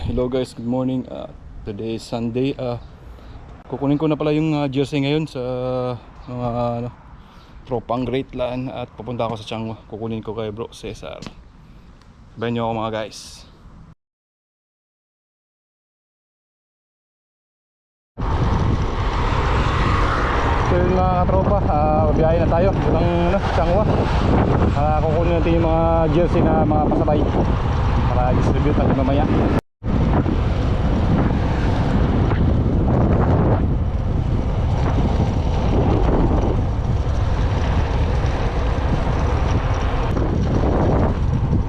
Hello guys, good morning. Today is Sunday. Kukunin ko na pala yung jersey ngayon sa mga tropang Great Land at pupunta ako sa Changhua. Kukunin ko kay Bro Cesar. Sabayan nyo ako mga guys. So yun mga katropa, mabiyahe na tayo ng Changhua. Kukunin natin yung mga jersey na mga pasabay para distribute natin mamaya.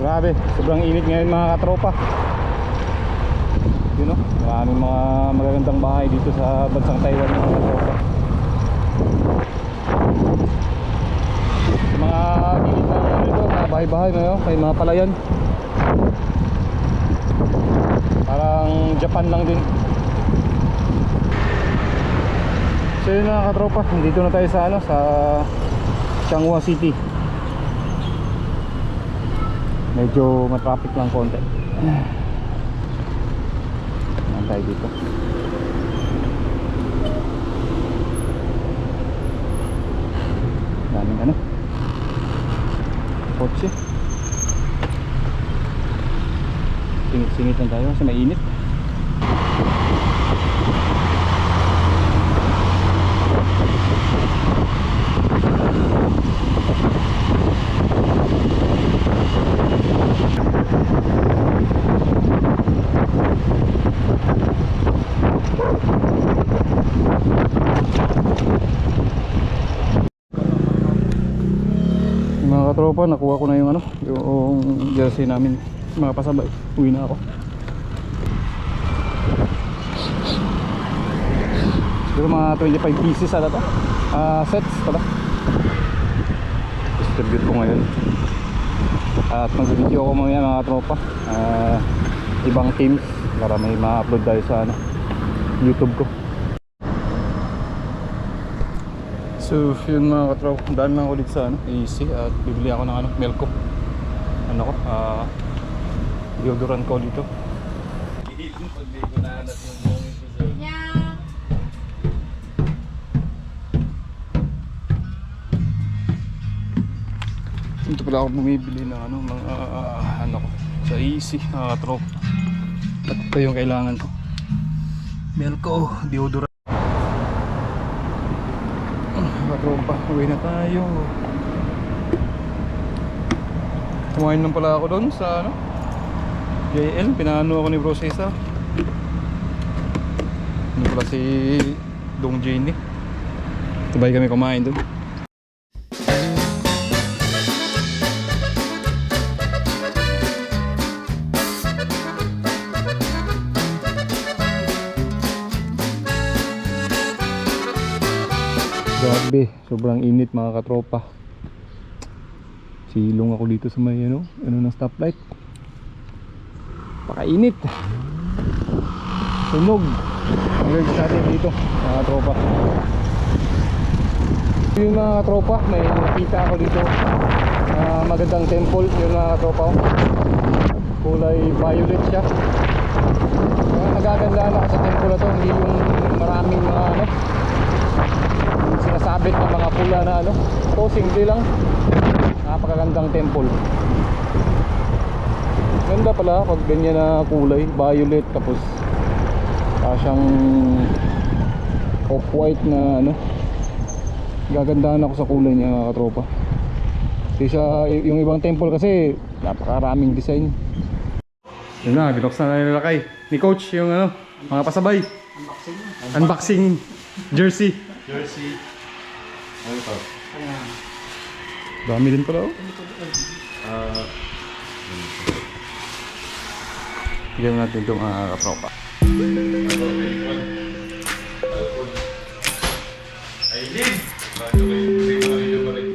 Grabe, sobrang init ngayon mga katropa. You know, maraming mga magagandang bahay dito sa bansang Taiwan mga katropa. Sa mga gilid na ito, mga bahay-bahay ngayon, may mga palayan. Parang Japan lang din. So yun mga katropa, dito na tayo sa sa Changhua City. Medyo matraffic lang konti. Ayan tayo dito. Daming kotse. Singit-singit lang tayo kasi mainit. Mga katropa, nakuha ko na yung yung jersey namin, mga pasabay. Uwi na ako. Siguro mga 25 pieces ata to. Sets pala. Distribute ko ngayon. At mag-video ako mamaya mga katropa. Ibang teams para may ma-upload tayo sa YouTube ko. So yun mga katropa, dami lang ulit sa AC at bibili ako ng Melco. Deodorant ko dito. Dito pala ako bumibili ng mga sa AC mga katropa. At ito yung kailangan ko. Melco deodorant. Katropa, uwi na tayo. Kumain lang pala ako doon sa JL, pinaano ako ni Bro Cesar. Ano pala si Dong Jenny. Sabay kami kumain doon. Grabe, sobrang init mga katropa. Silong ako dito sa may ng stoplight. Pakainit. Sunog. Ang lurch natin dito mga katropa. Yung mga katropa, may nakita ako dito magandang temple. Yung mga katropa, kulay violet siya. Nagagandaan ako sa temple na to. Hindi yung maraming mga sinasabit ng mga pula na ito simple lang. Napakagandang temple. Ganda pala pag ganyan na kulay, violet, tapos siyang off-white na gagandahan ako sa kulay niya mga katropa. Kasi yung ibang temple kasi napakaraming design. Yun na, binuksan na nilakay ni coach yung mga pasabay. Unboxing jersey. Ano to? Dami din pala bigyan natin itong katropa. Aileen! Bago kayo video pa rin.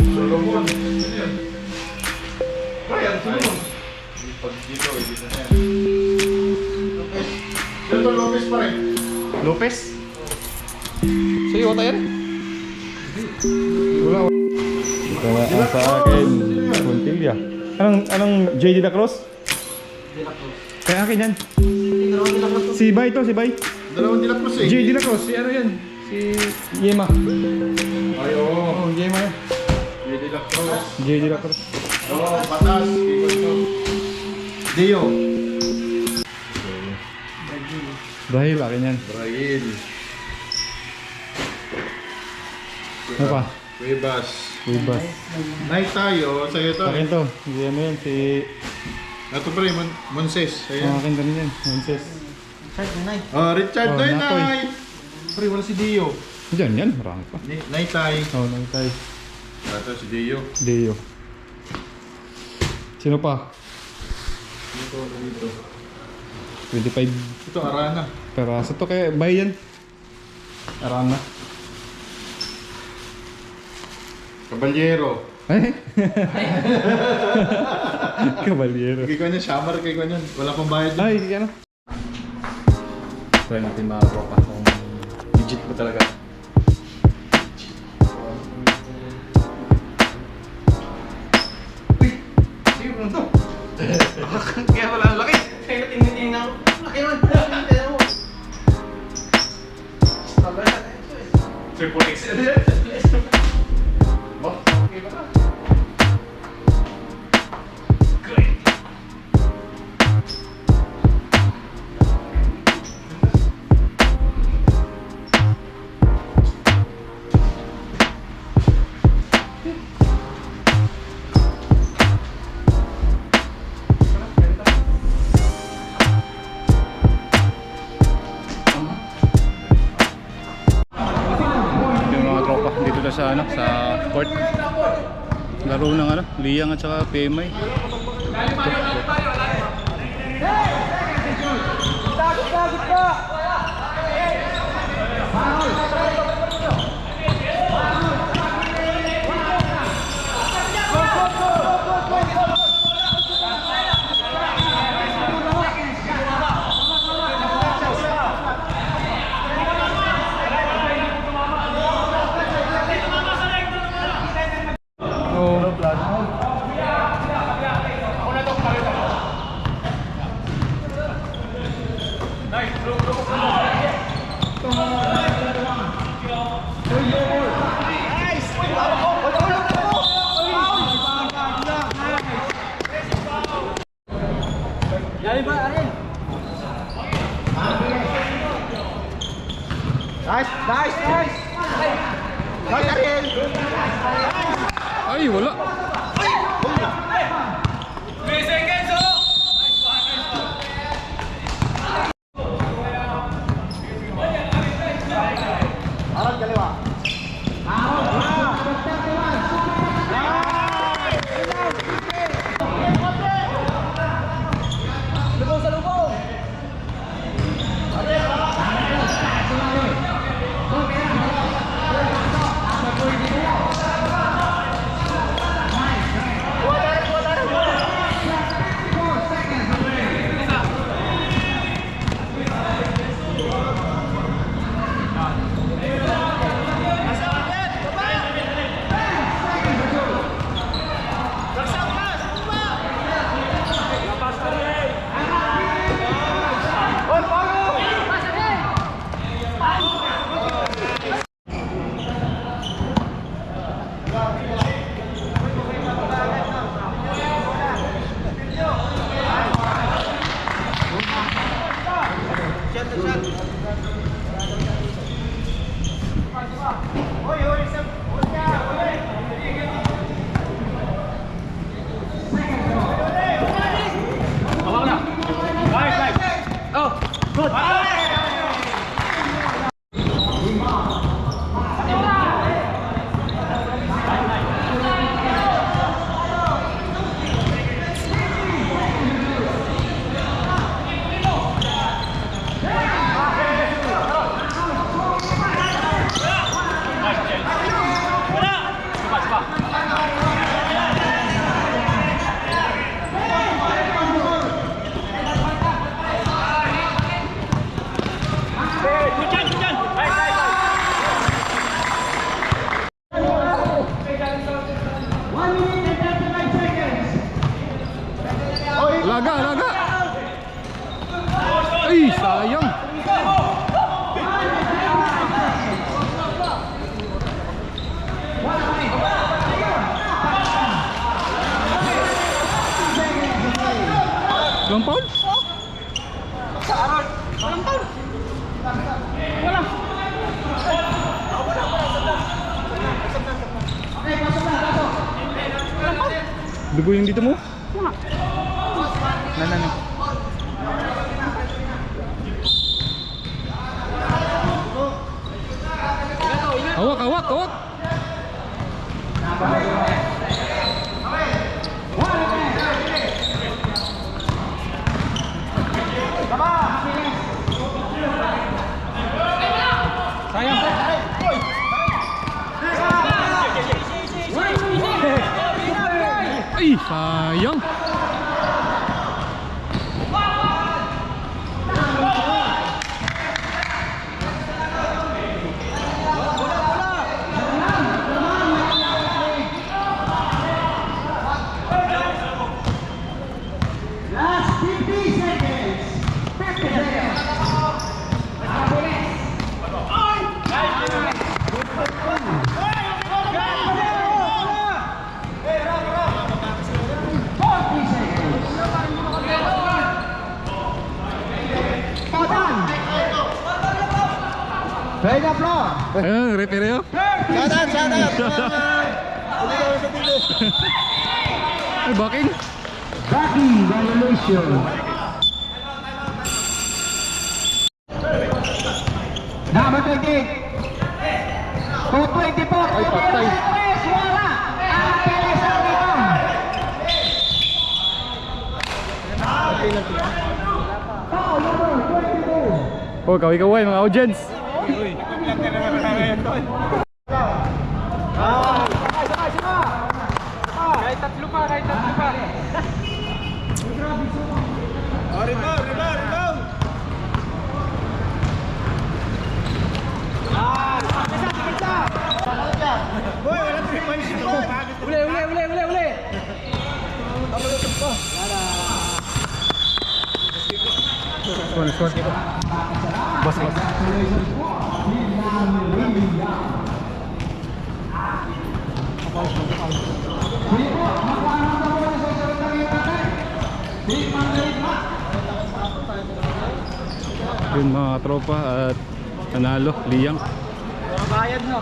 Solomon! Ano yan? Ryan, Solomon! Pag dito, dito na yan. Ito Lopez pa rin. Lopez? Sa'yo ata yan? Wala. Ito na sa akin. Puntilla. Anong JD La Cruz? Kaya akin yan. Si Bay to, si Bay. Dalawang Dela Cruz eh. JD La Cruz, si ano yan? Si Yema. Ay, oo. Oh, Yema yan. Dela Cruz. JD La Cruz. Oo, patas. Dio. Dahil akin yan. Rahil. Ano pa? Cuevas. Ibas. Night tayo. Sa'yo to. Akin to. Si ano yan, si... Ito pa rin, Monses. Oh, Ayan. akin din yan. Monses. Oh, Richard Oh, Doy Natoy. Night. Pre, wala si Dio. Diyan yan, marami pa. Night tayo. Oh, nangitay. Ito si Dio. Deo. Sino pa? Dito. 25 Ito, Arana. peraso to kaya bayan. Arang na. Caballero. Eh? Kabalyero. Kay ko niyan, shamar kay ko niyan. Wala pang bayad yun. Ay, ano? Try natin mga tropa kung legit ba talaga. Uy! Sino mo to? Kaya wala ang laki. Kaya tingin ako. Laki naman. Tingnan mo. Triple XL. Ba? Okay ba ka? Great. Yung mga tropa dito na sa ano, sa court. Laro ng ano, Liang at saka PMI. Nice, nice, nice. Nice, Ariel. Ay, wala. Arad kaliwa. Lubong sa lubong. alaga, alaga. Ay, sayang. Long Paul? Dugo yung dito mo? Na. Hawak, hawak, hawak. Sayang. Ay, sayang. Last 50 seconds. 50 seconds. Right up low. Ayun, referee. Shout out, shout out. Ay, baking. Backing violation. Number 20. 220 po. Ay, patay. Wala. Ang Perez ang dito. Foul number 22. Oh, kaway-kaway mga audience. Squad. Bos. Yun mga tropa at nanalo, Liyang. Bayad no.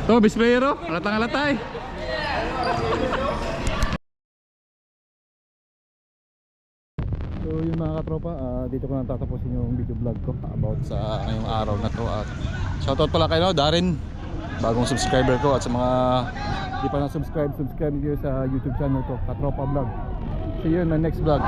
To, bisplayero, alatang-alata eh. So yun mga katropa, dito ko na tatapusin yung video vlog ko about sa ngayong araw na to. At shoutout pala kayo, Darren, bagong subscriber ko, at sa mga di pa na subscribe nyo sa YouTube channel ko, Katropa Vlog. See you in my next vlog.